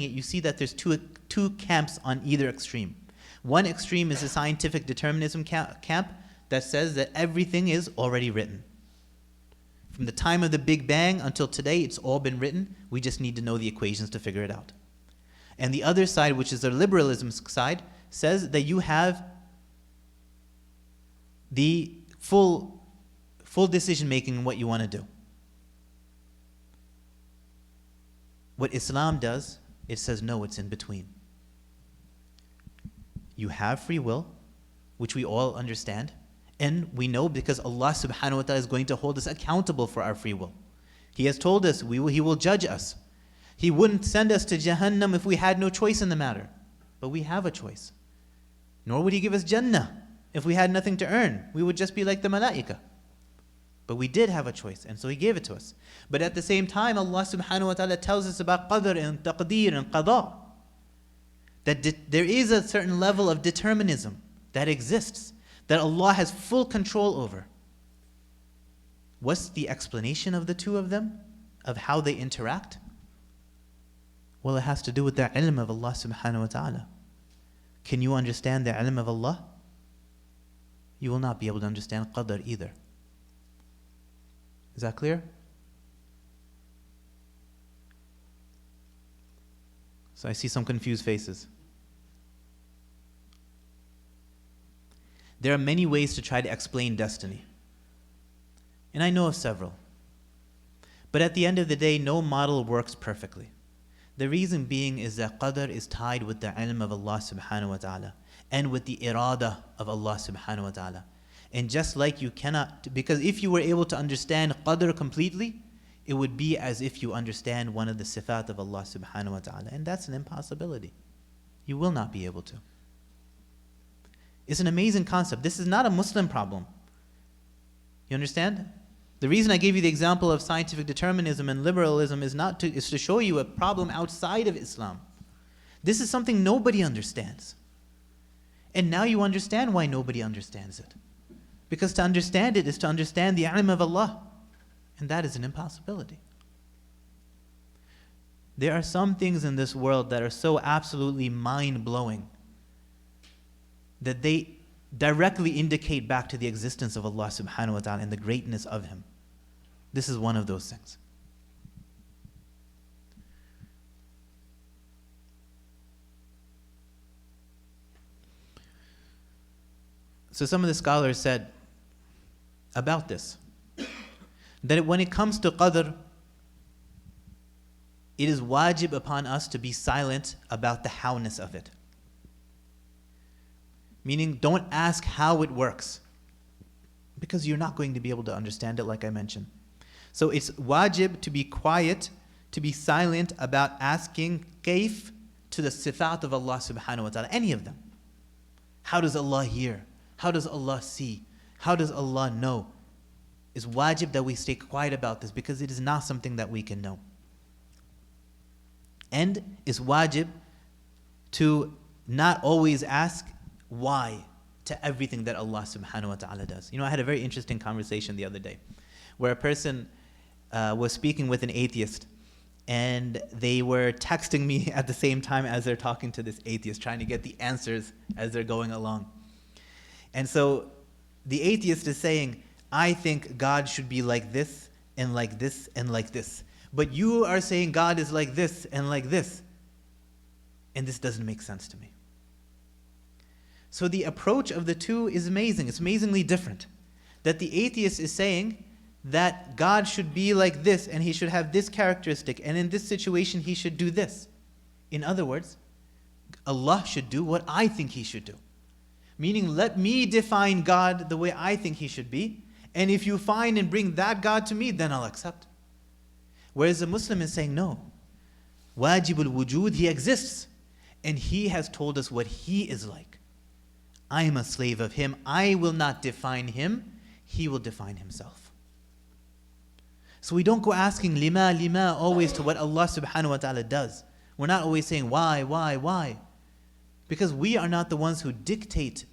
it, you see that there's two camps on either extreme. One extreme is the scientific determinism camp that says that everything is already written. From the time of the Big Bang until today, it's all been written. We just need to know the equations to figure it out. And the other side, which is the liberalism side, says that you have the full decision making in what you want to do. What Islam does, it says no, it's in between. You have free will, which we all understand, and we know because Allah subhanahu wa ta'ala is going to hold us accountable for our free will. He has told us He will judge us. He wouldn't send us to Jahannam if we had no choice in the matter. But we have a choice. Nor would He give us Jannah if we had nothing to earn. We would just be like the malaika. But we did have a choice, and so He gave it to us. But at the same time, Allah subhanahu wa ta'ala tells us about qadr and taqdeer and qada. That there is a certain level of determinism that exists, that Allah has full control over. What's the explanation of the two of them? Of how they interact? Well, it has to do with the ilm of Allah subhanahu wa ta'ala. Can you understand the ilm of Allah? You will not be able to understand qadr either. Is that clear? So I see some confused faces. There are many ways to try to explain destiny. And I know of several. But at the end of the day, no model works perfectly. The reason being is that qadr is tied with the ilm of Allah subhanahu wa ta'ala and with the irada of Allah subhanahu wa ta'ala. And just like you cannot, because if you were able to understand qadr completely, it would be as if you understand one of the sifat of Allah subhanahu wa ta'ala. And that's an impossibility. You will not be able to. It's an amazing concept. This is not a Muslim problem. You understand? The reason I gave you the example of scientific determinism and liberalism is to show you a problem outside of Islam. This is something nobody understands. And now you understand why nobody understands it. Because to understand it is to understand the ilm of Allah. And that is an impossibility. There are some things in this world that are so absolutely mind-blowing that they directly indicate back to the existence of Allah subhanahu wa ta'ala and the greatness of Him. This is one of those things. So some of the scholars said about this, that when it comes to qadr, it is wajib upon us to be silent about the howness of it. Meaning, don't ask how it works, because you're not going to be able to understand it like I mentioned. So it's wajib to be quiet, to be silent about asking kayf to the sifat of Allah subhanahu wa ta'ala, any of them. How does Allah hear? How does Allah see? How does Allah know? It's wajib that we stay quiet about this because it is not something that we can know. And it's wajib to not always ask why to everything that Allah subhanahu wa ta'ala does. You know, I had a very interesting conversation the other day where a person was speaking with an atheist, and they were texting me at the same time as they're talking to this atheist, trying to get the answers as they're going along. And so the atheist is saying, I think God should be like this and like this and like this. But you are saying God is like this and like this. And this doesn't make sense to me. So the approach of the two is amazing. It's amazingly different. That the atheist is saying that God should be like this and He should have this characteristic, and in this situation He should do this. In other words, Allah should do what I think He should do. Meaning, let me define God the way I think He should be, and if you find and bring that God to me, then I'll accept. Whereas the Muslim is saying, no. Wajibul wujud, He exists, and He has told us what He is like. I am a slave of Him. I will not define Him. He will define Himself. So we don't go asking lima always to what Allah subhanahu wa ta'ala does. We're not always saying why? Because we are not the ones who dictate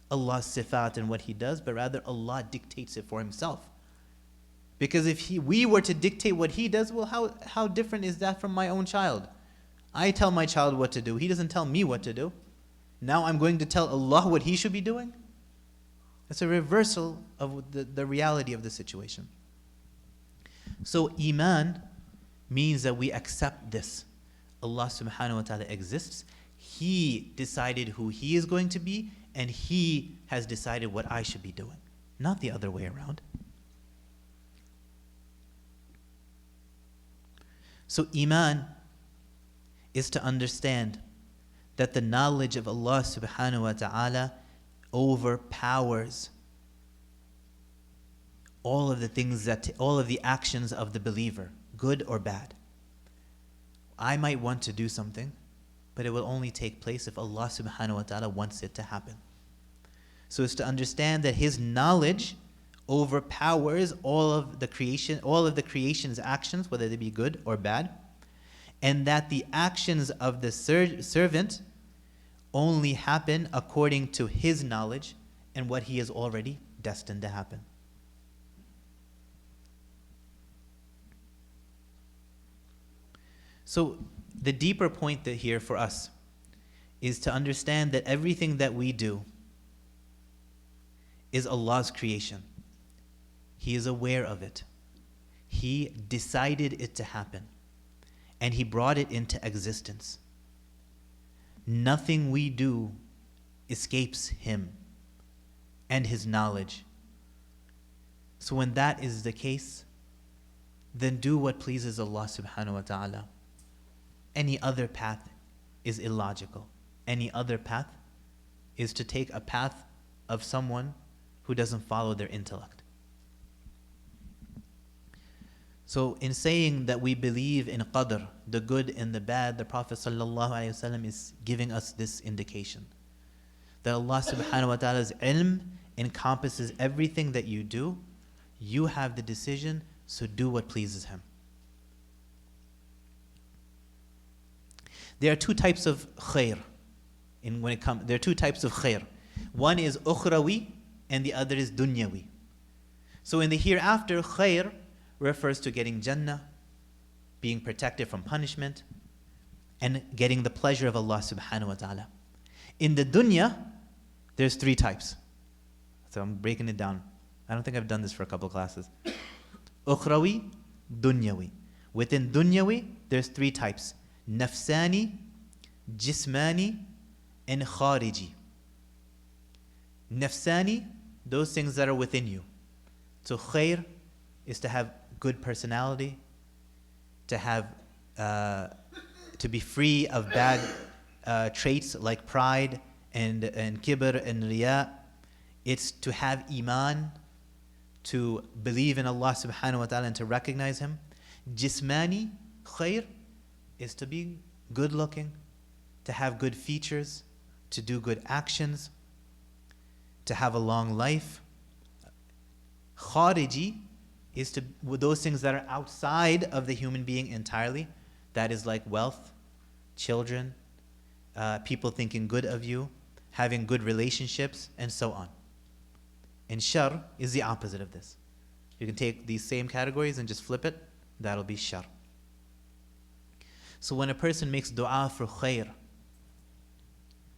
Allah's sifat and what He does, but rather Allah dictates it for Himself. Because if we were to dictate what He does, well, how different is that from my own child? I tell my child what to do. He doesn't tell me what to do. Now I'm going to tell Allah what He should be doing? It's a reversal of the reality of the situation. So Iman means that we accept this. Allah subhanahu wa ta'ala exists. He decided who He is going to be, and He has decided what I should be doing. Not the other way around. So Iman is to understand that the knowledge of Allah subhanahu wa ta'ala overpowers all of the actions of the believer, good or bad. I might want to do something, but it will only take place if Allah subhanahu wa ta'ala wants it to happen. So it's to understand that His knowledge overpowers all of the creation's actions, whether they be good or bad, and that the actions of the servant only happen according to His knowledge and what He has already destined to happen. So the deeper point here for us is to understand that everything that we do is Allah's creation. He is aware of it. He decided it to happen, and He brought it into existence. Nothing we do escapes Him and His knowledge. So when that is the case, then do what pleases Allah subhanahu wa ta'ala. Any other path is illogical. Any other path is to take a path of someone who doesn't follow their intellect. So in saying that we believe in qadr, the good and the bad, the Prophet ﷺ is giving us this indication. That Allah subhanahu wa ta'ala's ilm encompasses everything that you do. You have the decision, so do what pleases Him. There are two types of khair. There are two types of khair. One is ukhrawi and the other is dunyawi. So in the hereafter, khair refers to getting Jannah, being protected from punishment, and getting the pleasure of Allah subhanahu wa ta'ala. In the dunya, there's three types. So I'm breaking it down. I don't think I've done this for a couple of classes. Ukhrawi, dunyawi. Within dunyawi, there's three types. Nafsani, jismani, and khariji. Nafsani, those things that are within you. So khair is to have good personality, to be free of bad traits like pride and kibr and riya. It's to have iman, to believe in Allah subhanahu wa ta'ala and to recognize Him. Jismani, khair, is to be good looking, to have good features, to do good actions, to have a long life. Khariji is to those things that are outside of the human being entirely. That is like wealth, children, people thinking good of you, having good relationships, and so on. And shar is the opposite of this. You can take these same categories and just flip it. That'll be shar. So when a person makes dua for khair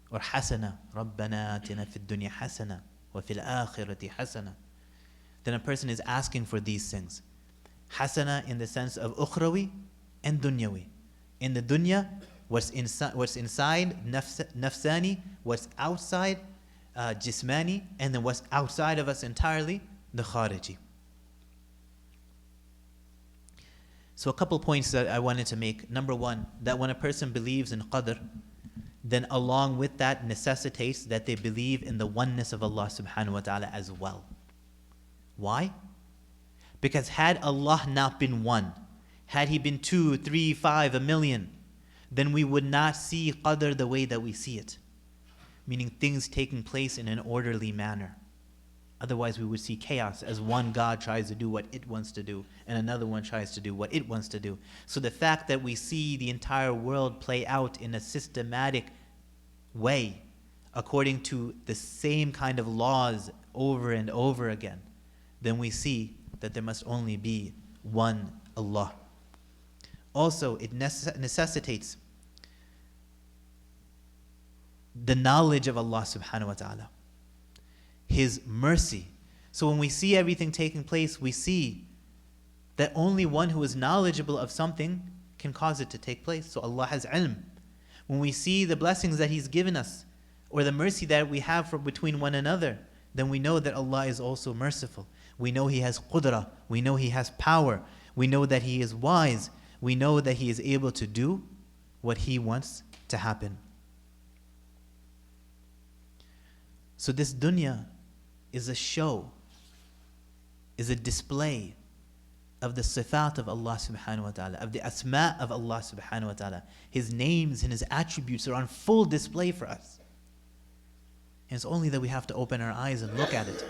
or hasana, رَبَّنَا آتِنَا فِي الدُّنْيَا حَسَنَةً وَفِي الْآخِرَةِ حَسَنَةً, then a person is asking for these things. Hasana in the sense of ukhrawi and dunyawi. In the dunya, what's inside, nafsani, what's outside, jismani, and then what's outside of us entirely, the khariji. So a couple points that I wanted to make. Number one, that when a person believes in qadr, then along with that necessitates that they believe in the oneness of Allah subhanahu wa ta'ala as well. Why? Because had Allah not been one, had He been 2, 3, 5, a million, then we would not see qadr the way that we see it. Meaning things taking place in an orderly manner. Otherwise we would see chaos as one God tries to do what it wants to do and another one tries to do what it wants to do. So the fact that we see the entire world play out in a systematic way according to the same kind of laws over and over again, then we see that there must only be one Allah. Also, it necessitates the knowledge of Allah subhanahu wa ta'ala, His mercy. So when we see everything taking place, we see that only one who is knowledgeable of something can cause it to take place. So Allah has ilm. When we see the blessings that He's given us, or the mercy that we have between one another, then we know that Allah is also merciful. We know He has qudrah. We know He has power. We know that He is wise. We know that He is able to do what He wants to happen. So this dunya is a show, is a display of the sifat of Allah subhanahu wa ta'ala, of the asma of Allah subhanahu wa ta'ala. His names and His attributes are on full display for us. And it's only that we have to open our eyes and look at it.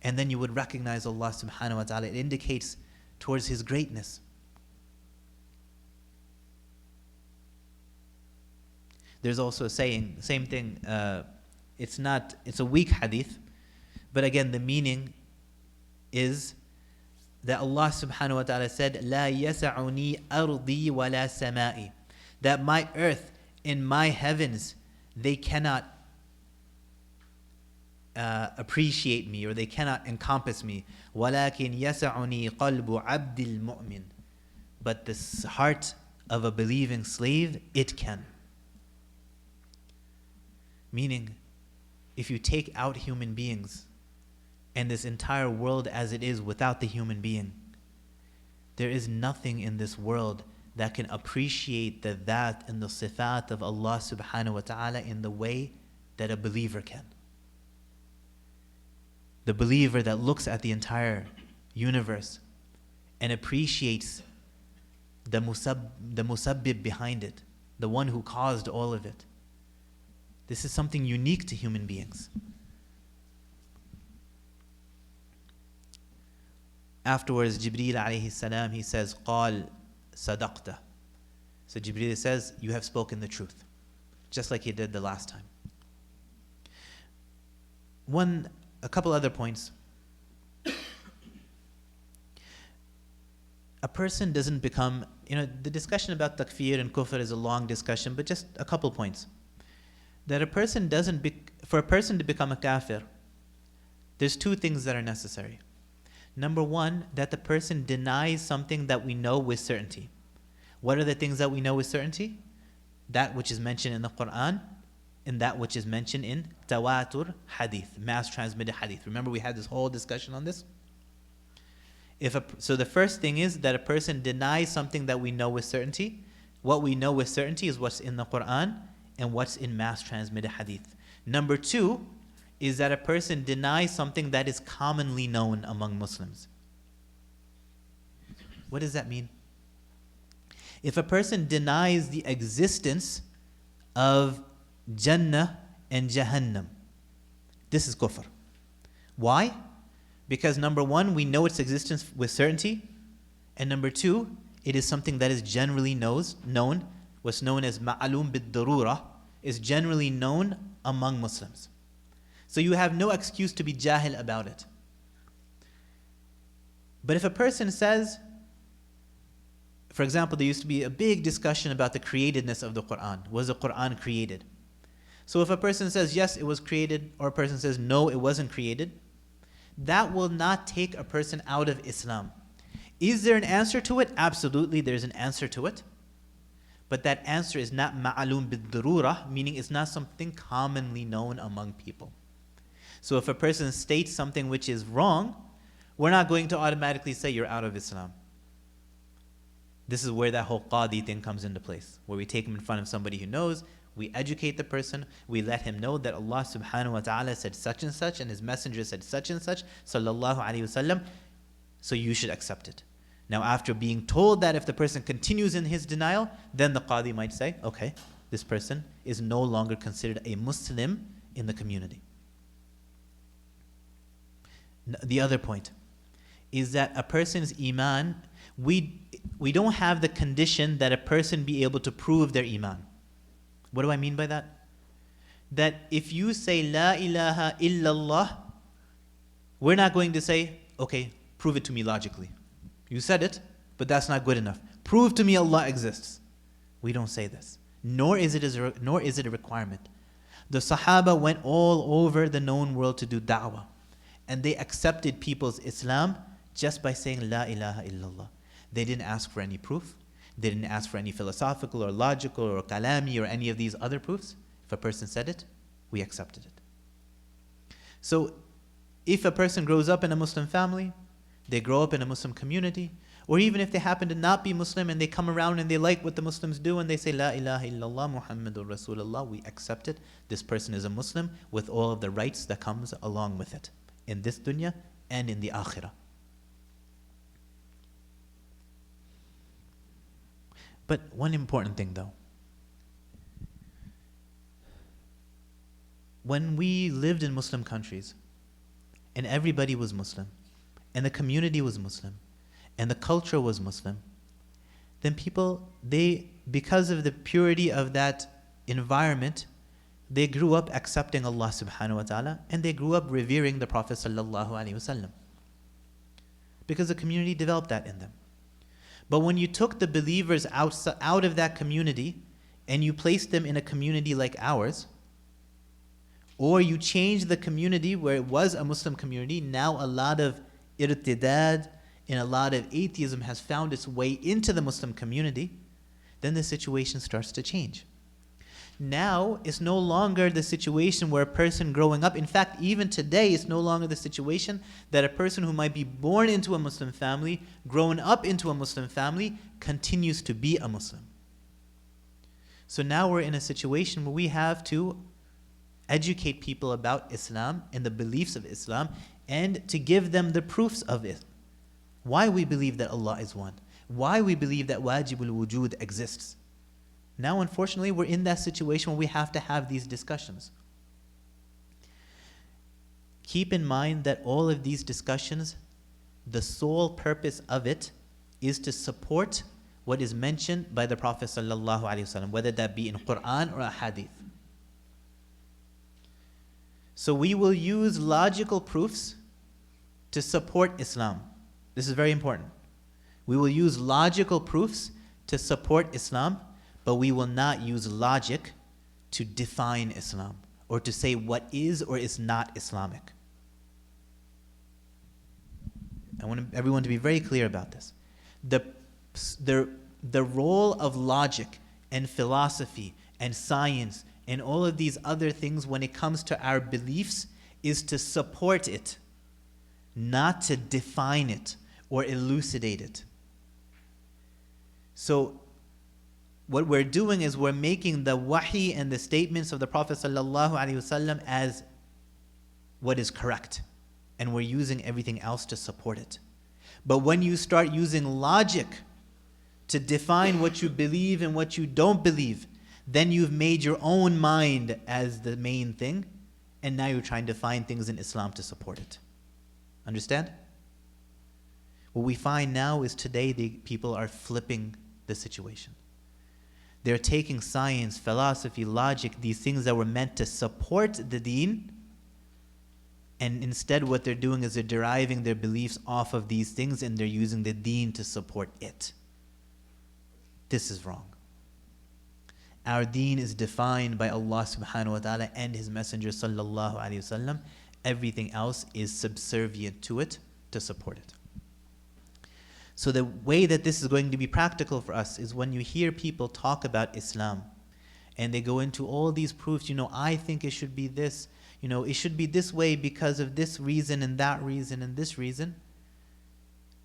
And then you would recognize Allah subhanahu wa ta'ala. It indicates towards His greatness. There's also a saying, same thing, it's a weak hadith, but again the meaning is that Allah subhanahu wa ta'ala said, "La yasa'uni ardi wa la sama'i," that my earth and my heavens, they cannot appreciate me, or they cannot encompass me. وَلَكِنْ يَسَعُنِي قَلْبُ عَبْدِ الْمُؤْمِنِ, but the heart of a believing slave, it can. Meaning, if you take out human beings and this entire world as it is without the human being, there is nothing in this world that can appreciate the dhat and the sifat of Allah subhanahu wa ta'ala in the way that a believer can. The believer that looks at the entire universe and appreciates the musabbib behind it, the one who caused all of it. This is something unique to human beings. Afterwards, Jibreel alayhi salam, he says, قال صدقت. So Jibreel says, you have spoken the truth, just like he did the last time. A couple other points. A person doesn't become, the discussion about takfir and kufr is a long discussion, but just a couple points. That for a person to become a kafir, there's two things that are necessary. Number one, that the person denies something that we know with certainty. What are the things that we know with certainty? That which is mentioned in the Quran, and that which is mentioned in tawatur hadith, mass transmitted hadith. Remember, we had this whole discussion on this? So the first thing is that a person denies something that we know with certainty. What we know with certainty is what's in the Quran and what's in mass transmitted hadith. Number two is that a person denies something that is commonly known among Muslims. What does that mean? If a person denies the existence of Jannah and Jahannam, this is kufr. Why? Because number one, we know its existence with certainty, and number two, it is something that is generally known, what's known as ma'alum bid-darura, is generally known among Muslims. So you have no excuse to be jahil about it. But if a person says, for example, there used to be a big discussion about the createdness of the Quran. Was the Quran created? So if a person says, yes, it was created, or a person says, no, it wasn't created, that will not take a person out of Islam. Is there an answer to it? Absolutely, there's an answer to it. But that answer is not ma'alum bid-darura, meaning it's not something commonly known among people. So if a person states something which is wrong, we're not going to automatically say you're out of Islam. This is where that whole qadi thing comes into place, where we take him in front of somebody who knows, we educate the person, we let him know that Allah subhanahu wa ta'ala said such and such, and His Messenger said such and such, sallallahu alayhi wasallam, so you should accept it. Now after being told that, if the person continues in his denial, then the qadi might say, okay, this person is no longer considered a Muslim in the community. The other point is that a person's iman, we don't have the condition that a person be able to prove their iman. What do I mean by that? That if you say La ilaha illallah, we're not going to say, okay, prove it to me logically. You said it, but that's not good enough. Prove to me Allah exists. We don't say this. Nor is it a requirement. The Sahaba went all over the known world to do da'wah. And they accepted people's Islam just by saying La ilaha illallah. They didn't ask for any proof. They didn't ask for any philosophical or logical or kalami or any of these other proofs. If a person said it, we accepted it. So if a person grows up in a Muslim family, they grow up in a Muslim community, or even if they happen to not be Muslim and they come around and they like what the Muslims do and they say La ilaha illallah Muhammadur Rasulullah, we accept it. This person is a Muslim with all of the rights that comes along with it in this dunya and in the akhirah. But one important thing though, when we lived in Muslim countries and everybody was Muslim and the community was Muslim and the culture was Muslim, then people, because of the purity of that environment, they grew up accepting Allah subhanahu wa ta'ala and they grew up revering the Prophet sallallahu alaihi wasallam. Because the community developed that in them. But when you took the believers out of that community and you placed them in a community like ours, or you changed the community where it was a Muslim community, now a lot of irtidad and a lot of atheism has found its way into the Muslim community, then the situation starts to change. Now, it's no longer the situation where a person growing up, in fact, even today, it's no longer the situation that a person who might be born into a Muslim family, grown up into a Muslim family, continues to be a Muslim. So now we're in a situation where we have to educate people about Islam and the beliefs of Islam and to give them the proofs of it. Why we believe that Allah is one. Why we believe that wajibul wujud exists. Now, unfortunately, we're in that situation where we have to have these discussions. Keep in mind that all of these discussions, the sole purpose of it is to support what is mentioned by the Prophet ﷺ, whether that be in Quran or a Hadith. So we will use logical proofs to support Islam. This is very important. We will use logical proofs to support Islam, but we will not use logic to define Islam or to say what is or is not Islamic. I want everyone to be very clear about this. The role of logic and philosophy and science and all of these other things when it comes to our beliefs is to support it, not to define it or elucidate it. So what we're doing is we're making the wahi and the statements of the Prophet ﷺ as what is correct, and we're using everything else to support it. But when you start using logic to define what you believe and what you don't believe, then you've made your own mind as the main thing, and now you're trying to find things in Islam to support it. Understand? What we find now is today people are flipping the situation. They're taking science, philosophy, logic, these things that were meant to support the deen, and instead what they're doing is they're deriving their beliefs off of these things and they're using the deen to support it. This is wrong. Our deen is defined by Allah subhanahu wa ta'ala and His Messenger sallallahu alayhi wasallam. Everything else is subservient to it to support it. So the way that this is going to be practical for us is when you hear people talk about Islam and they go into all these proofs, I think it should be this, it should be this way because of this reason and that reason and this reason.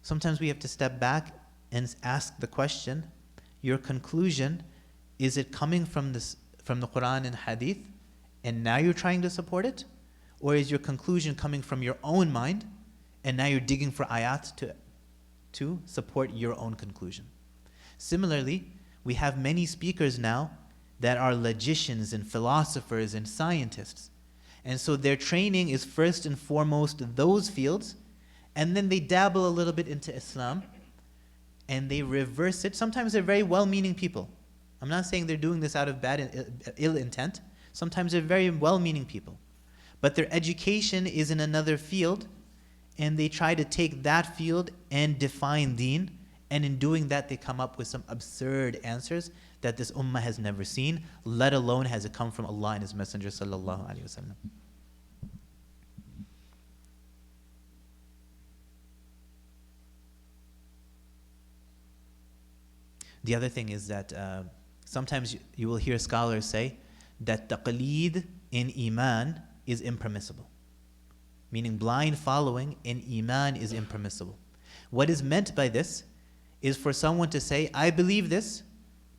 Sometimes we have to step back and ask the question, your conclusion, is it coming from the Quran and Hadith and now you're trying to support it? Or is your conclusion coming from your own mind and now you're digging for ayat to support your own conclusion? Similarly, we have many speakers now that are logicians and philosophers and scientists. And so their training is first and foremost those fields, and then they dabble a little bit into Islam, and they reverse it. Sometimes they're very well-meaning people. I'm not saying they're doing this out of ill intent. Sometimes they're very well-meaning people. But their education is in another field, and they try to take that field and define deen, and in doing that they come up with some absurd answers that this ummah has never seen, let alone has it come from Allah and His Messenger sallallahu alaihi wasallam. The other thing is that sometimes you will hear scholars say that taqleed in Iman is impermissible. Meaning blind following in Iman is impermissible. What is meant by this is for someone to say, I believe this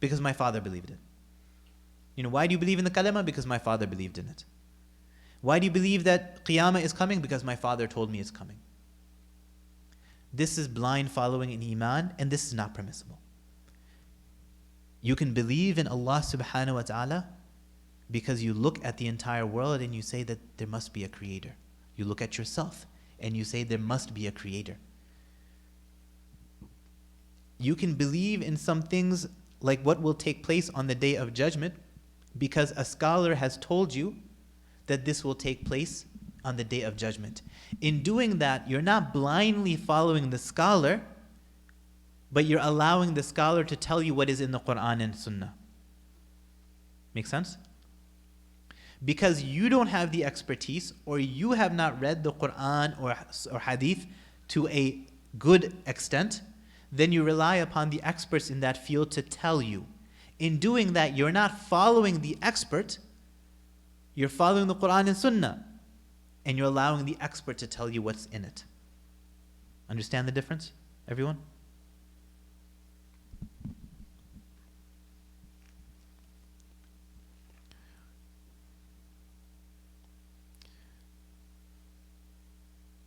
because my father believed it. You know, why do you believe in the kalima? Because my father believed in it. Why do you believe that qiyamah is coming? Because my father told me it's coming. This is blind following in Iman, and this is not permissible. You can believe in Allah subhanahu wa ta'ala because you look at the entire world and you say that there must be a creator. You look at yourself and you say there must be a creator. You can believe in some things like what will take place on the Day of Judgment because a scholar has told you that this will take place on the Day of Judgment. In doing that, you're not blindly following the scholar, but you're allowing the scholar to tell you what is in the Quran and Sunnah. Make sense? Because you don't have the expertise, or you have not read the Quran or Hadith to a good extent, then you rely upon the experts in that field to tell you. In doing that, you're not following the expert, you're following the Quran and Sunnah, and you're allowing the expert to tell you what's in it. Understand the difference, everyone?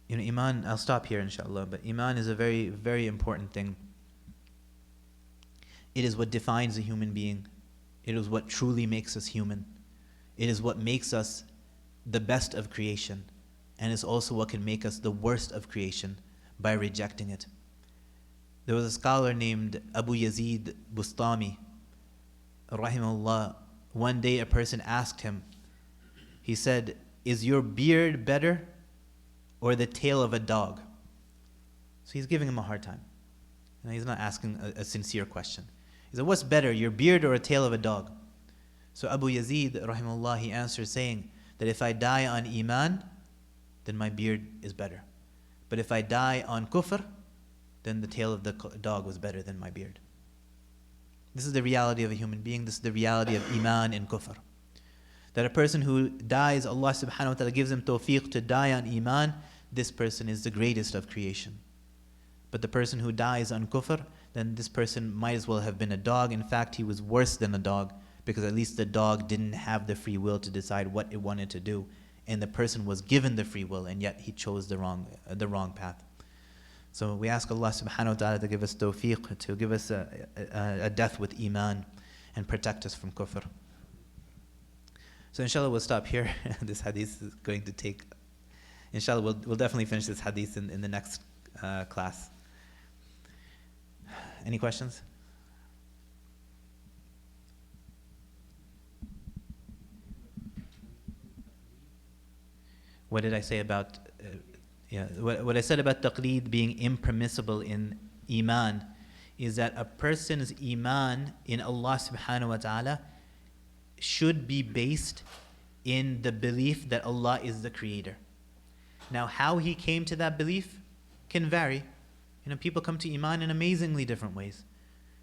You know, Iman, I'll stop here inshallah, but Iman is a very, very important thing. It is what defines a human being. It is what truly makes us human. It is what makes us the best of creation. And it's also what can make us the worst of creation by rejecting it. There was a scholar named Abu Yazid Bustami, rahimahullah. One day a person asked him, he said, is your beard better or the tail of a dog? So he's giving him a hard time. And he's not asking a sincere question. He said, what's better, your beard or a tail of a dog? So Abu Yazid, rahimahullah, he answers saying that if I die on Iman, then my beard is better. But if I die on kufr, then the tail of the dog was better than my beard. This is the reality of a human being. This is the reality of Iman and kufr. That a person who dies, Allah subhanahu wa ta'ala gives him tawfiq to die on Iman, this person is the greatest of creation. But the person who dies on kufr, then this person might as well have been a dog. In fact, he was worse than a dog, because at least the dog didn't have the free will to decide what it wanted to do. And the person was given the free will, and yet he chose the wrong path. So we ask Allah subhanahu wa ta'ala to give us tawfiq, to give us a death with Iman, and protect us from kufr. So inshallah we'll stop here. This hadith is going to take, inshallah we'll definitely finish this hadith in the next class. Any questions? What did I say about, what I said about taqleed being impermissible in Iman is that a person's Iman in Allah subhanahu wa ta'ala should be based in the belief that Allah is the creator. Now, how he came to that belief can vary. You know, people come to Iman in amazingly different ways.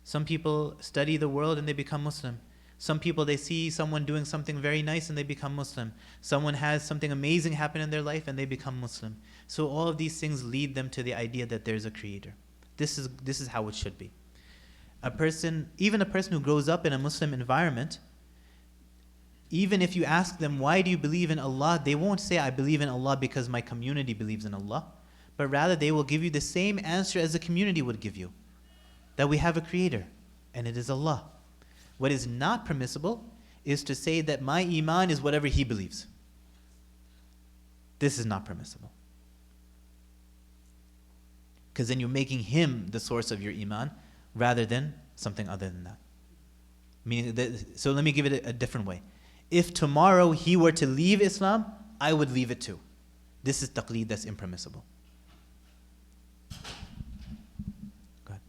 Some people study the world and they become Muslim. Some people, they see someone doing something very nice and they become Muslim. Someone has something amazing happen in their life and they become Muslim. So all of these things lead them to the idea that there's a creator. This is how it should be. Even a person who grows up in a Muslim environment, even if you ask them, why do you believe in Allah? They won't say, I believe in Allah because my community believes in Allah. But rather, they will give you the same answer as the community would give you. That we have a creator, and it is Allah. What is not permissible is to say that my Iman is whatever he believes. This is not permissible. Because then you're making him the source of your Iman rather than something other than that. So let me give it a different way. If tomorrow he were to leave Islam, I would leave it too. This is taqleed that's impermissible. Go ahead.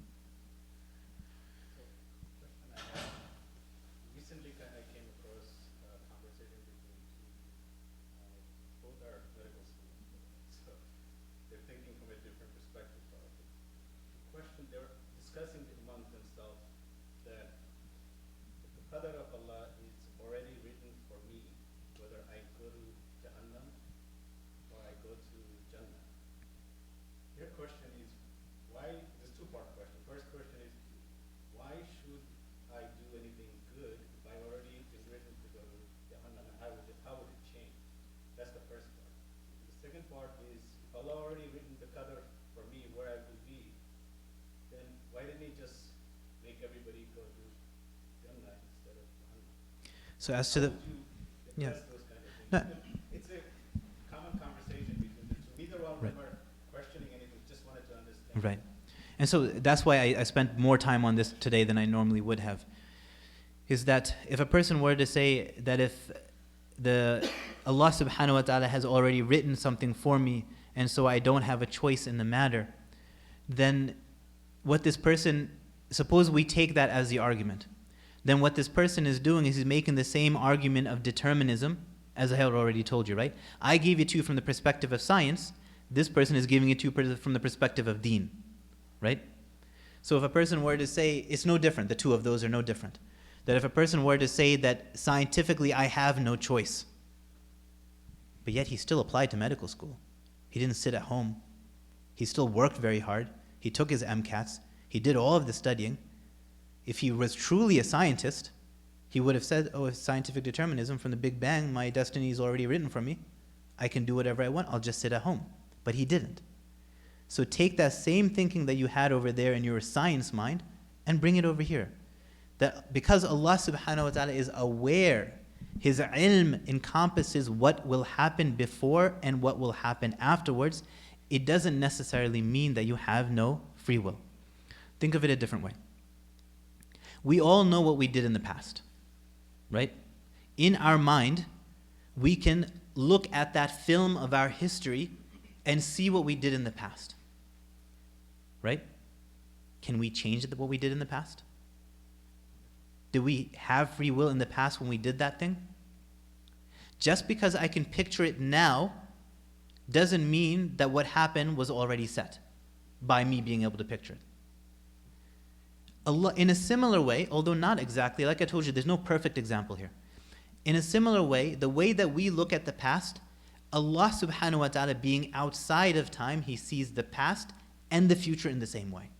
Your question is, why, this two-part question. First question is, why should I do anything good if I already been written to go to Jahannam, and how would it change? That's the first part. The second part is, if Allah already written the qadr for me where I will be, then why didn't He just make everybody go to Jannah instead of Jahannam? So as to the, How would you yeah. address those kind of things? No. It's a common conversation between the two. Neither one of Right. them are questioning anything, just wanted to understand. Right. And so that's why I spent more time on this today than I normally would have. Is that if a person were to say that if Allah subhanahu wa ta'ala has already written something for me and so I don't have a choice in the matter, then what this person, suppose we take that as the argument, then what this person is doing is he's making the same argument of determinism as I had already told you, right? I gave it to you from the perspective of science. This person is giving it to you from the perspective of deen, right? So if a person were to say, it's no different, the two of those are no different. That if a person were to say that scientifically I have no choice, but yet he still applied to medical school. He didn't sit at home. He still worked very hard. He took his MCATs. He did all of the studying. If he was truly a scientist, he would have said, oh, it's scientific determinism from the Big Bang, my destiny is already written for me. I can do whatever I want, I'll just sit at home. But he didn't. So take that same thinking that you had over there in your science mind and bring it over here. That because Allah subhanahu wa ta'ala is aware, His ilm encompasses what will happen before and what will happen afterwards, it doesn't necessarily mean that you have no free will. Think of it a different way. We all know what we did in the past, right? In our mind, we can look at that film of our history and see what we did in the past, right? Can we change what we did in the past? Did we have free will in the past when we did that thing? Just because I can picture it now doesn't mean that what happened was already set by me being able to picture it. Allah, in a similar way, although not exactly, like I told you, there's no perfect example here. In a similar way, the way that we look at the past, Allah subhanahu wa ta'ala being outside of time, He sees the past and the future in the same way.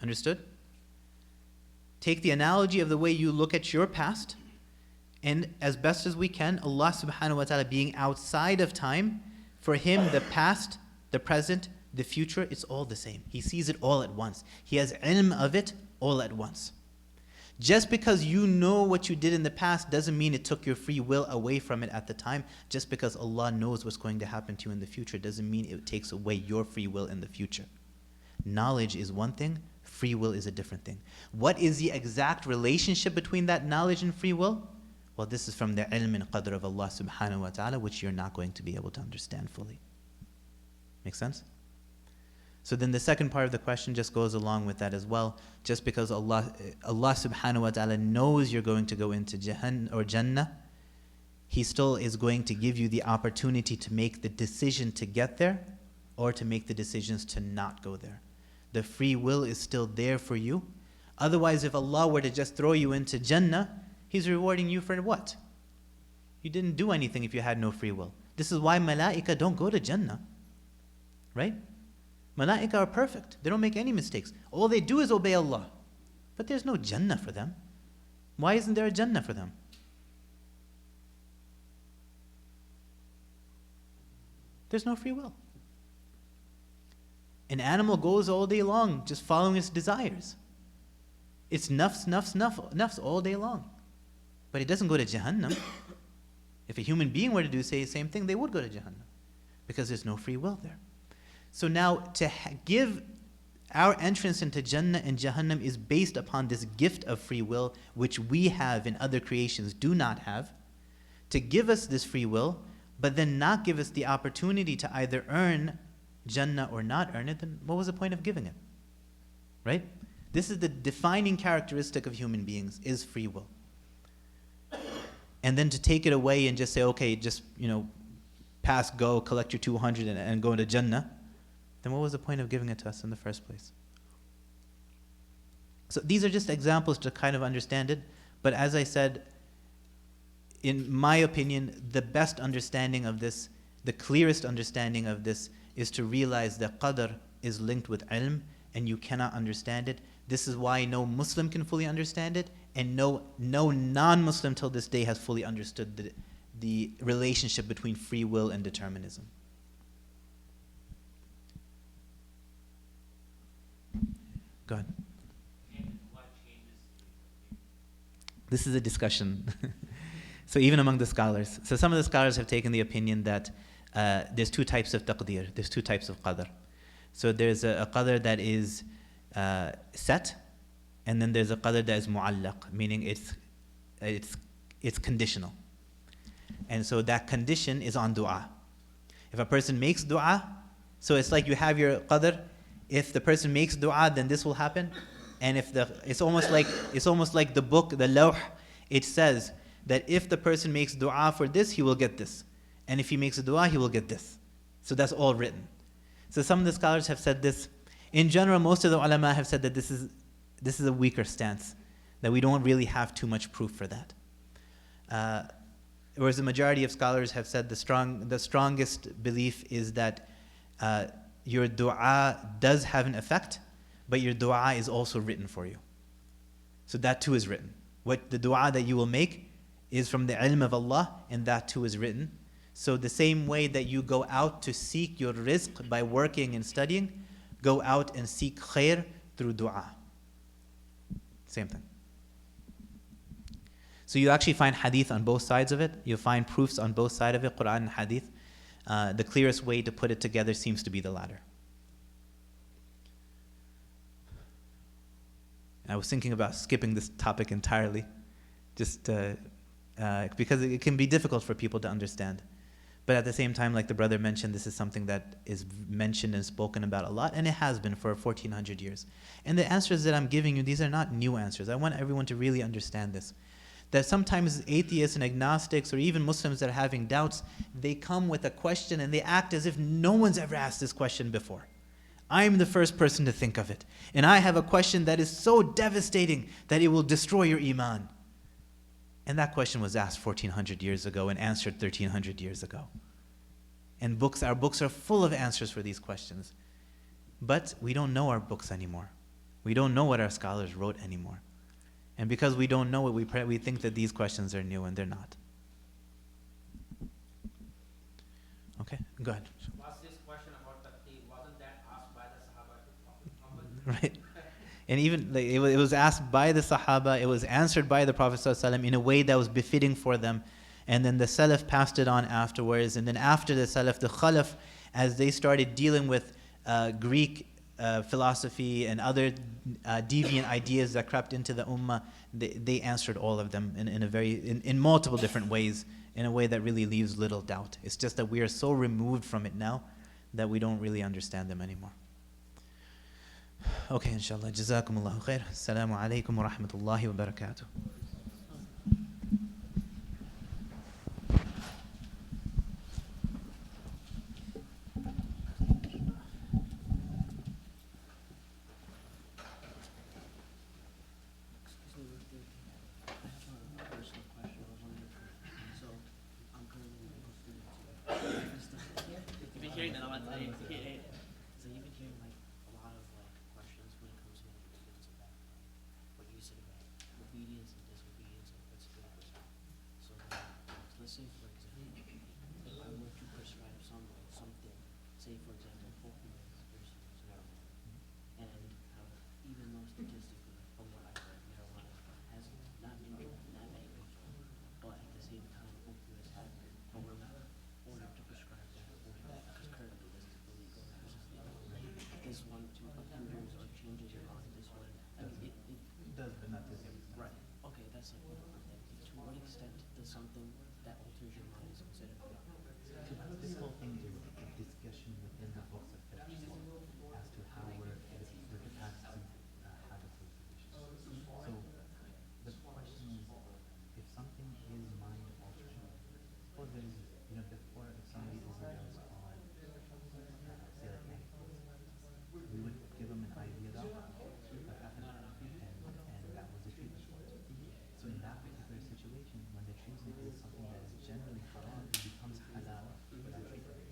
Understood? Take the analogy of the way you look at your past, and as best as we can, Allah subhanahu wa ta'ala being outside of time, for Him the past, the present, the future, it's all the same. He sees it all at once. He has ilm of it all at once. Just because you know what you did in the past doesn't mean it took your free will away from it at the time. Just because Allah knows what's going to happen to you in the future doesn't mean it takes away your free will in the future. Knowledge is one thing, free will is a different thing. What is the exact relationship between that knowledge and free will? Well, this is from the ilm and qadr of Allah subhanahu wa ta'ala, which you're not going to be able to understand fully. Make sense? So then the second part of the question just goes along with that as well. Just because Allah subhanahu wa ta'ala knows you're going to go into Jahannam or Jannah, He still is going to give you the opportunity to make the decision to get there or to make the decisions to not go there. The free will is still there for you. Otherwise, if Allah were to just throw you into Jannah, He's rewarding you for what? You didn't do anything if you had no free will. This is why malaika don't go to Jannah. Right? Malaika are perfect. They don't make any mistakes. All they do is obey Allah. But there's no Jannah for them. Why isn't there a Jannah for them? There's no free will. An animal goes all day long just following its desires. It's nafs all day long. But it doesn't go to Jahannam. If a human being were to do say the same thing, they would go to Jahannam. Because there's no free will there. So now to give our entrance into Jannah and Jahannam is based upon this gift of free will, which we have and other creations do not have. To give us this free will, but then not give us the opportunity to either earn Jannah or not earn it, then what was the point of giving it? Right? This is the defining characteristic of human beings, is free will. And then to take it away and just say, okay, just, pass, go, collect your 200 and go into Jannah, then what was the point of giving it to us in the first place? So these are just examples to kind of understand it. But as I said, in my opinion, the best understanding of this, the clearest understanding of this is to realize that qadr is linked with ilm and you cannot understand it. This is why no Muslim can fully understand it, and no non-Muslim till this day has fully understood the relationship between free will and determinism. Go ahead. This is a discussion. So even among the scholars. So some of the scholars have taken the opinion that there's two types of taqdeer. There's two types of qadr. So there's a qadr that is set, and then there's a qadr that is mu'allaq, meaning it's conditional. And so that condition is on dua. If a person makes dua, so it's like you have your qadr. If the person makes dua, then this will happen. And if it's almost like the book, the lawh, it says that if the person makes dua for this, he will get this. And if he makes a dua, he will get this. So that's all written. So some of the scholars have said this. In general, most of the ulama have said that this is a weaker stance, that we don't really have too much proof for that. Whereas the majority of scholars have said the strongest belief is that your dua does have an effect, but your dua is also written for you. So that too is written. What the dua that you will make is from the ilm of Allah, and that too is written. So the same way that you go out to seek your rizq by working and studying, go out and seek khair through dua. Same thing. So you actually find hadith on both sides of it. You find proofs on both sides of it, Quran and hadith. The clearest way to put it together seems to be the latter. I was thinking about skipping this topic entirely, just because it can be difficult for people to understand. But at the same time, like the brother mentioned, this is something that is mentioned and spoken about a lot, and it has been for 1400 years. And the answers that I'm giving you, these are not new answers. I want everyone to really understand this. That sometimes atheists and agnostics, or even Muslims that are having doubts, they come with a question and they act as if no one's ever asked this question before. I'm the first person to think of it. And I have a question that is so devastating that it will destroy your iman. And that question was asked 1400 years ago and answered 1300 years ago. And our books are full of answers for these questions. But we don't know our books anymore. We don't know what our scholars wrote anymore. And because we don't know it, we think that these questions are new, and they're not. Okay, go ahead. Was this question about taqdeer, wasn't that asked by the Sahaba to Prophet Muhammad? Right. And even it was asked by the Sahaba, it was answered by the Prophet ﷺ in a way that was befitting for them. And then the Salaf passed it on afterwards. And then after the Salaf, the Khalaf, as they started dealing with Greek philosophy and other deviant ideas that crept into the Ummah, they answered all of them in multiple different ways, in a way that really leaves little doubt. It's just that we are so removed from it now that we don't really understand them anymore. Okay, inshallah. Jazakumullahu khair. Assalamu alaikum wa rahmatullahi wa barakatuh. You've been hearing that a lot today. So you've been hearing like a lot of like questions when it comes to students about what you said about obedience and disobedience and what's good or bad. So let's say for example, if I were to prescribe something, say for example, opium versus marijuana, and how even though statistically from what I've read, marijuana has not been that beneficial, but at the same time, opioids have been ordered to prescribe that because currently this is illegal versus legal. This one to uproots or changes your mind. This one, I mean, it does, but not this. right. Okay, that's like one thing. To what extent does something that alters your mind is considered bad? This whole thing is a discussion within the books of fiqh as to how we're practicing habits of position. So the question is, if something is mind altering, suppose there is, before if somebody overdosed on, say like antidotes, we would give them an IV of alcohol, and that was the treatment for it. So in that particular situation, when the treatment is something that is generally haram, it becomes halal for that treatment.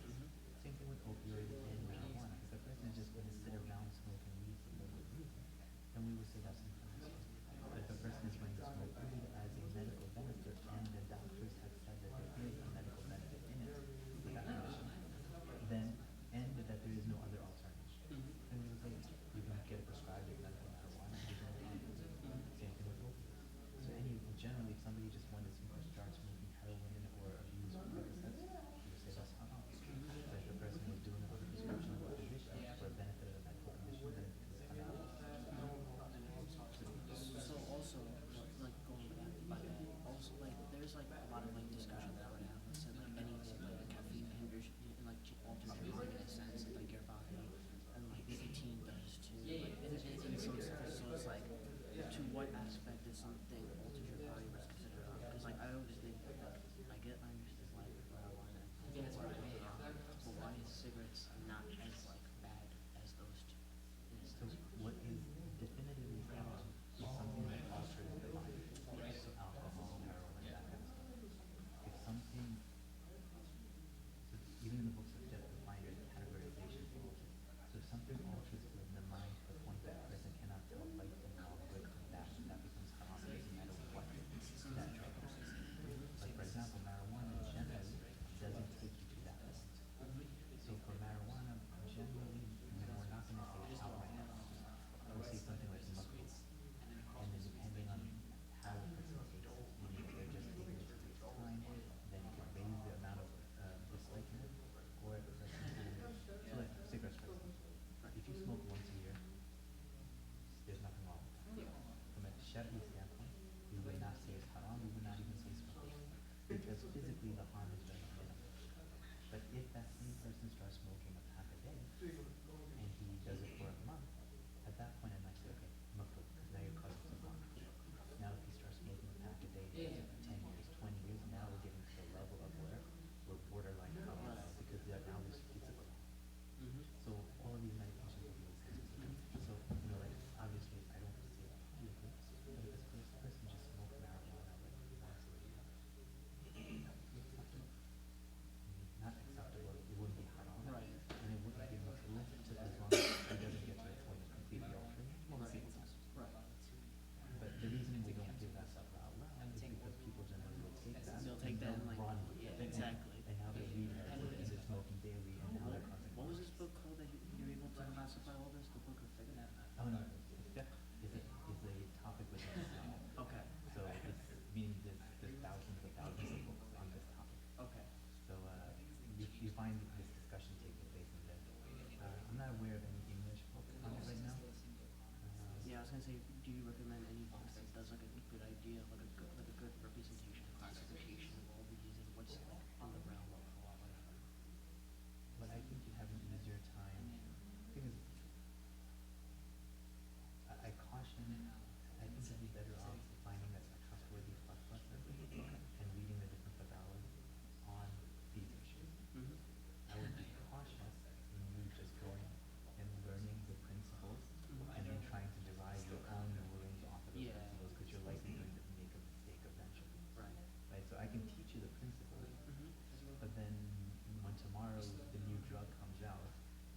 tomorrow the new drug comes out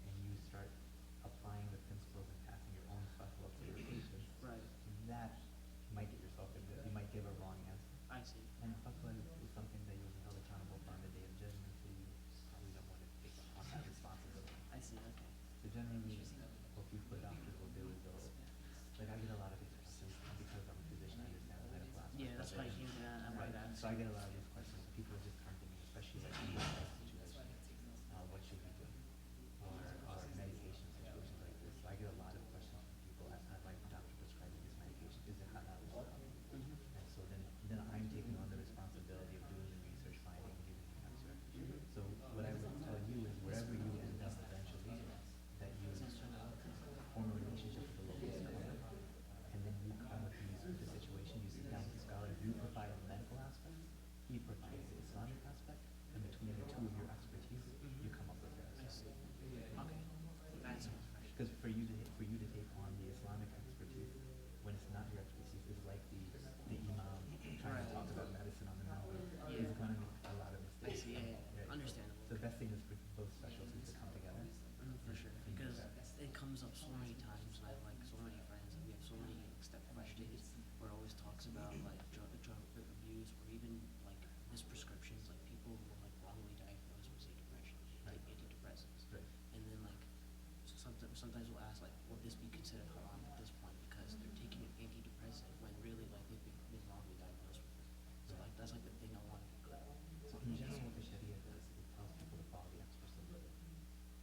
and you start applying the principles and passing your own fatwa to your patients, Right. that you might get yourself into, you might give a wrong answer. I see. And fatwa is something that you'll be held accountable for on the day of judgment, so you probably don't want to take on that responsibility. I see. Okay. So generally, what doctors will do is they'll, like I get a lot of these questions because I'm a physician, I understand the medical aspect. Yeah, that's of why I it. came to that. I Right. wanted to ask. So I get a lot of these questions. So people just come to me, especially like in this situation. What should we do? Or medication situations like this. So I get a lot of questions from people. I'd like the doctor prescribing this medication. Is it halal as well? And so then I'm taking on the responsibility of doing the research, finding, giving the answer. So what I would tell you is wherever you end up eventually, that you form a relationship with the local scholar, and then you come with the situation, you sit down with the scholar, you provide the medical aspect, he provides the Islamic aspect, and between the two of your expertise, you come up with your I answer. see. Okay. That's my question. Because for you to take on the Islamic expertise, when it's not your expertise, is like the Imam trying to talk about medicine on the mountain. Yeah. Is going to make a lot of I mistakes. see. Yeah. Right? Understandable. So the best thing is for both specialties to come together. For sure. Because it comes up so many times. I have like so many friends, and we have so many step questions where it always talks about like drug abuse or even like misprescriptions, like people who are like wrongly diagnosed with say depression, Right. take antidepressants, Right. and then like sometimes we'll ask like, would this be considered haram at this point because they're taking an antidepressant when really like they've been wrongly diagnosed with it. So like that's like the thing I want to get clear. So in general, what the Sharia does, it tells people to follow the expert's opinion.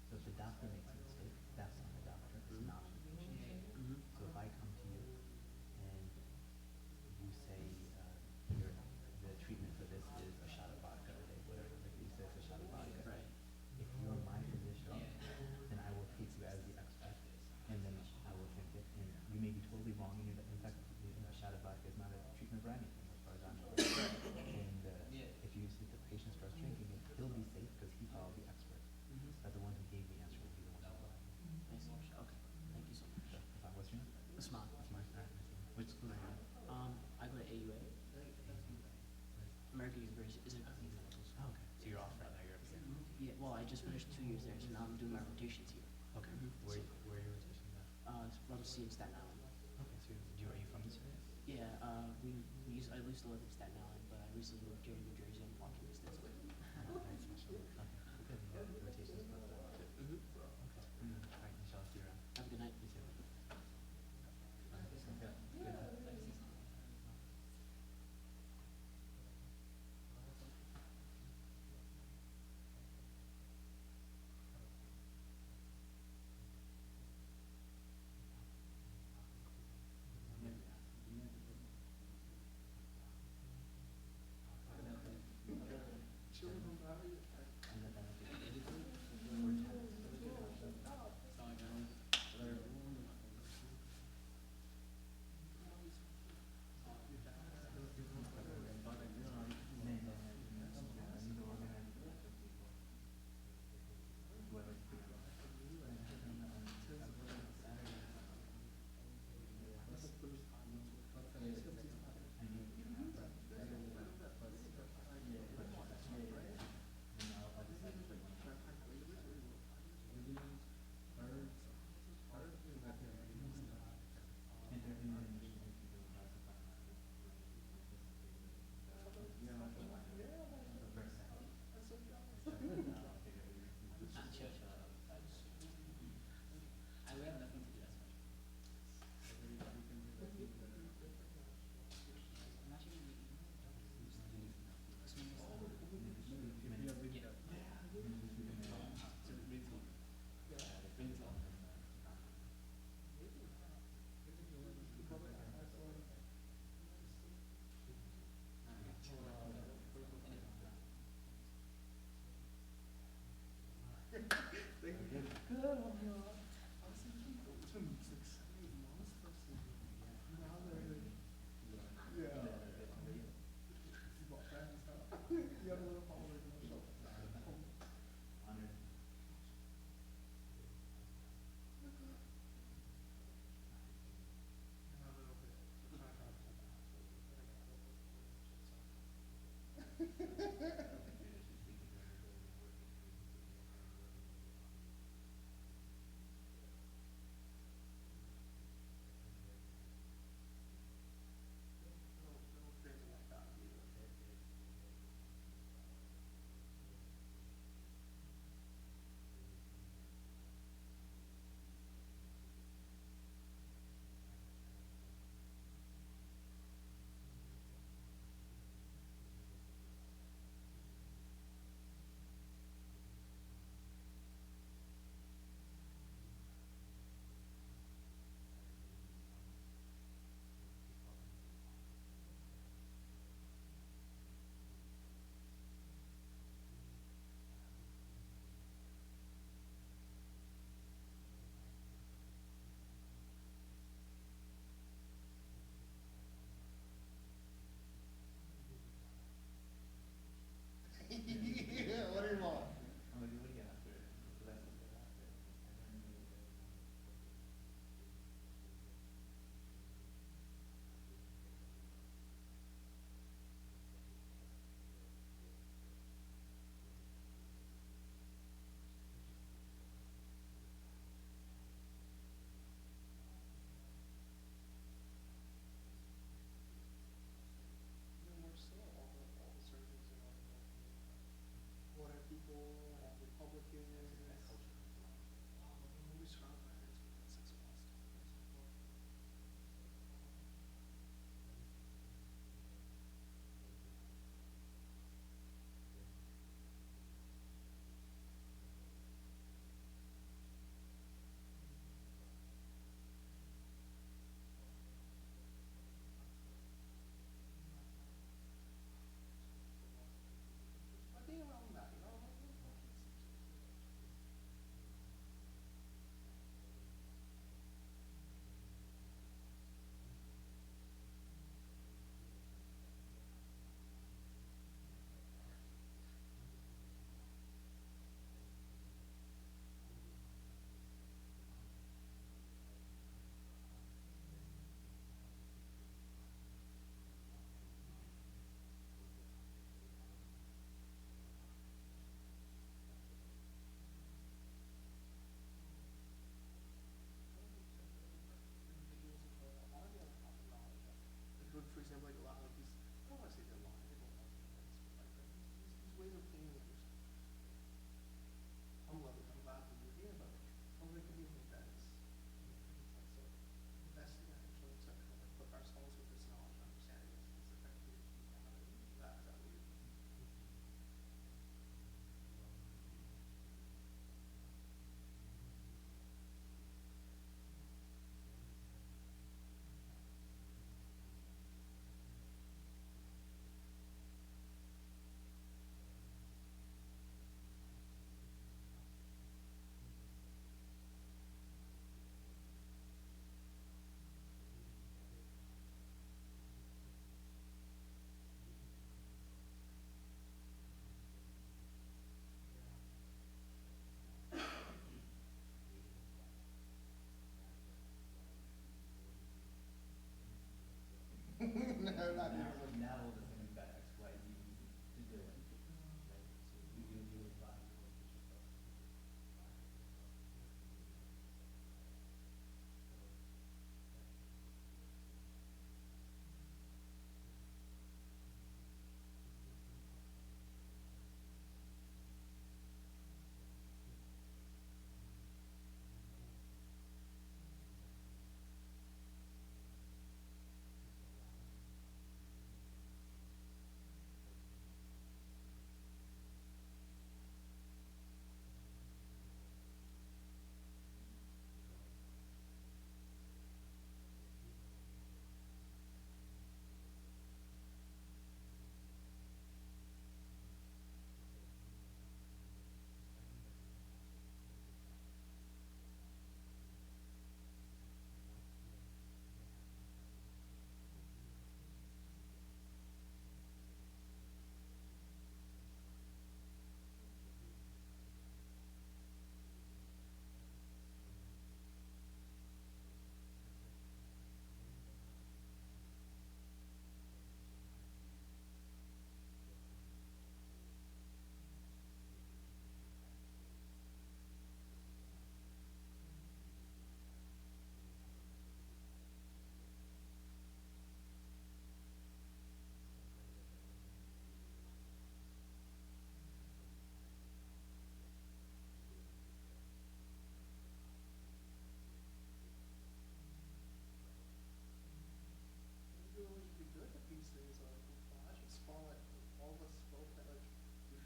So if the doctor makes a mistake, that's on the doctor. It's not on the patient. So if I come to you and you say the treatment for this is a shot of vodka a day, whatever, like you say it's a shot of vodka. Right. If you're my physician, then I will take you as the expert, and then I will think it, and you may be totally wrong, and in fact, a shot of vodka is not a treatment for anything, as far as I'm aware. And if the patient starts drinking it, he'll be safe because he followed the expert. But the one who gave the answer will be the one who lied. I see. Okay. Thank you so much. So, what's your name? Usman. That's my friend. Which school are you at? I go to AUA, American University. Is it medical school? Oh, okay. So you're off right now, you're upset. Yeah. Well, I just finished 2 years there, so now I'm doing my rotations here. Okay. Where are your rotations at? From C in Staten Island. Okay, so are you from this area? Yeah. I used to live in Staten Island, but I recently moved here in New Jersey. I'm walking distance away. Nice, mashallah. Okay. Good. The rotations close out too. Okay. All right, inshallah, see you around. Have a good night. You too. All right, so good. We're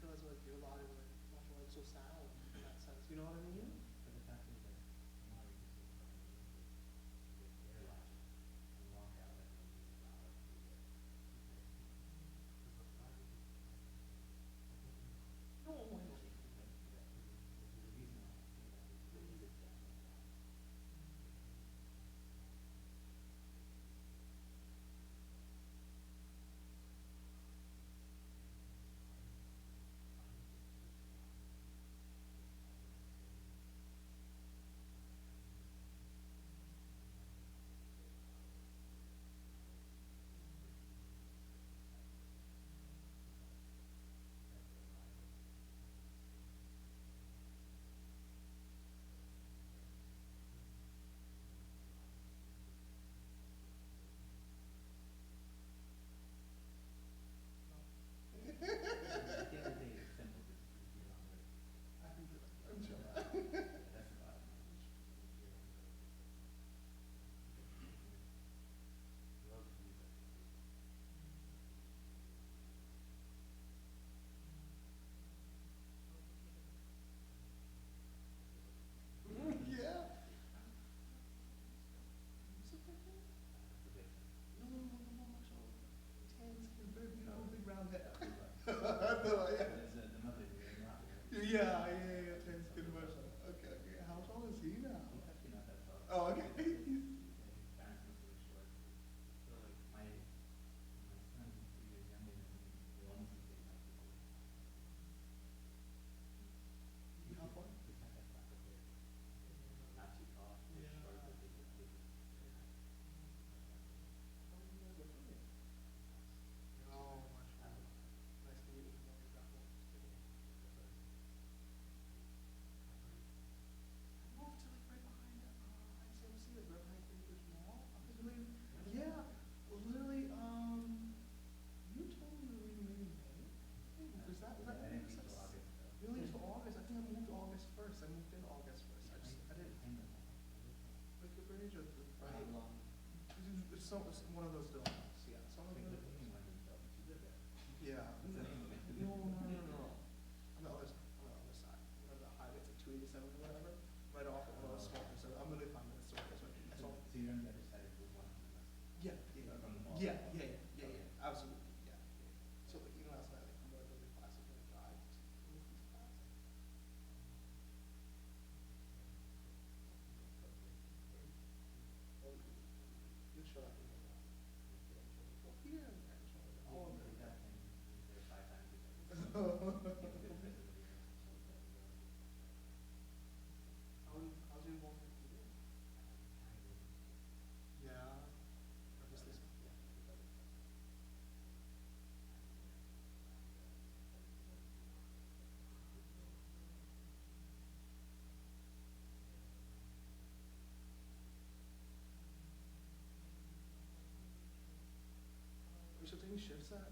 feel as though like your lives are like much more like so sound in that sense. You know what I mean? But the fact is that tomorrow you can sit down and you can get their logic and walk out and then you allow it to be there. No, no, no. There's a reason why I say that. There is a depth of thought. At the end of the day, it's simple. Just you're on earth. I'm sure. That's the bottom line. You're on earth. Love to use that to do. Yeah. That's a big thing. No, no, no, no, no, so tan skin, big, you know, big round head. No, yeah. The mother is very not there. Yeah, tan skin version. Okay, okay. How tall is he now? He's actually not that tall. Oh, okay. His parents must have been short. So like my son, he's 3 years younger than me. We're almost the same height. How far? He's not that tall. Not too tall. Just Yeah. short, but big. How many years are from you? Oh, mashallah. Nice to meet you. I moved to like right behind ICMC, like right behind Cambridge Mall. I was really, yeah, literally, you told me you were leaving maybe May? Is that I didn't make leave till sense? August though. You leave till August? I think I moved August 1st. I moved in August 1st. I didn't, like the bridge or the, For how long? it's one of those donuts, yeah. Some of Like, them. what do you mean when you felt you did that? Yeah. What's the name of it? No, no, no, no, no. On the other side, on the other side. Whatever the highway, it's like 287 or whatever. Right off of one of those small, so I'm literally 5 minutes away. That's what I So, told. so you're on the other side of Route 1 on the west. Yeah, yeah, So from the mall. yeah, yeah, yeah, yeah, yeah, absolutely, yeah, yeah. So like even last night, like I'm going to the class, I'm gonna drive to move these class. You'll show up in the well, here and there, show up. Oh, All of really? it. That and he's there 5 times a day. He's a good friend of yours. How's your involvement with you? Yeah. Or just this? Yeah. Are you still taking shifts at